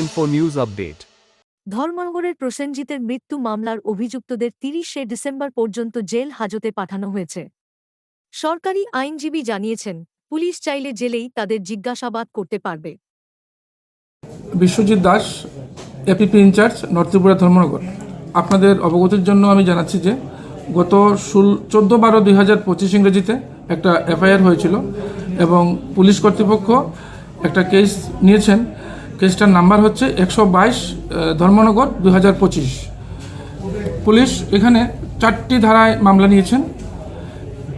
Info news update. ধর্মনগরের প্রসেনজিতের মৃত্যু মামলার অভিযুক্তদের ৩০শে ডিসেম্বর পর্যন্ত জেল হাজতে পাঠানো হয়েছে। সরকারি আইনজীবী জানিয়েছেন, পুলিশ চাইলে জেলেই তাদের জিজ্ঞাসাবাদ করতে পারবে। Biswajit Das, APP in charge, north Tripura Dharmanagar. আপনাদের অবগতির জন্য আমি জানাচ্ছি যে গত 14/12/2025 ইংরেজিতে একটা এফআইআর হয়েছিল এবং পুলিশ কর্তৃপক্ষ একটা কেস নিয়েছেন। কেসটার নাম্বার হচ্ছে 122 ধর্মনগর 2025। পুলিশ এখানে 4টি ধারায় মামলা নিয়েছেন।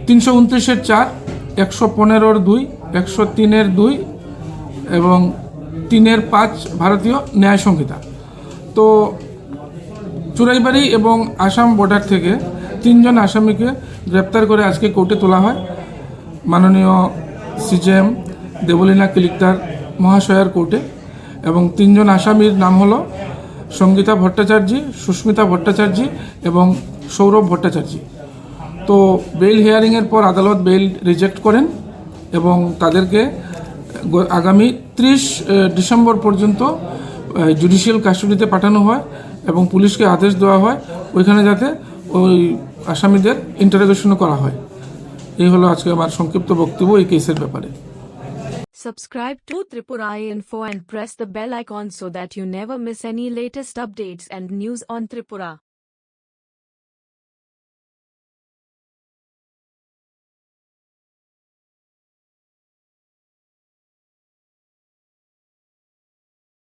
329-4, 115-2, 103-2 এবং 3-5 ভারতীয় ন্যায় সংহিতা। তো চুরাইবাড়ি এবং আসাম বর্ডার থেকে 3 জন আসামিকে গ্রেপ্তার করে আজকে কোর্টে তোলা হয় মাননীয় সিজেএম দেবলীনা কিলিকদার মহাশয়ার কোর্টে। এবং 3 জন আসামির নাম হলো সঙ্গীতা ভট্টাচার্য, সুস্মিতা ভট্টাচার্য এবং সৌরভ ভট্টাচার্য। তো বেল হিয়ারিংয়ের পর আদালত বেল রিজেক্ট করেন এবং তাদেরকে আগামী 30 ডিসেম্বর পর্যন্ত জুডিশিয়াল কাস্টডিতে পাঠানো হয় এবং পুলিশকে আদেশ দেওয়া হয় ওইখানে যাতে ওই আসামিদের ইন্টারোগেশনও করা হয়। এই হলো আজকে আমার সংক্ষিপ্ত বক্তব্য এই কেসের ব্যাপারে। Subscribe to Tripura Info and press the bell icon so that you never miss any latest updates and news on Tripura.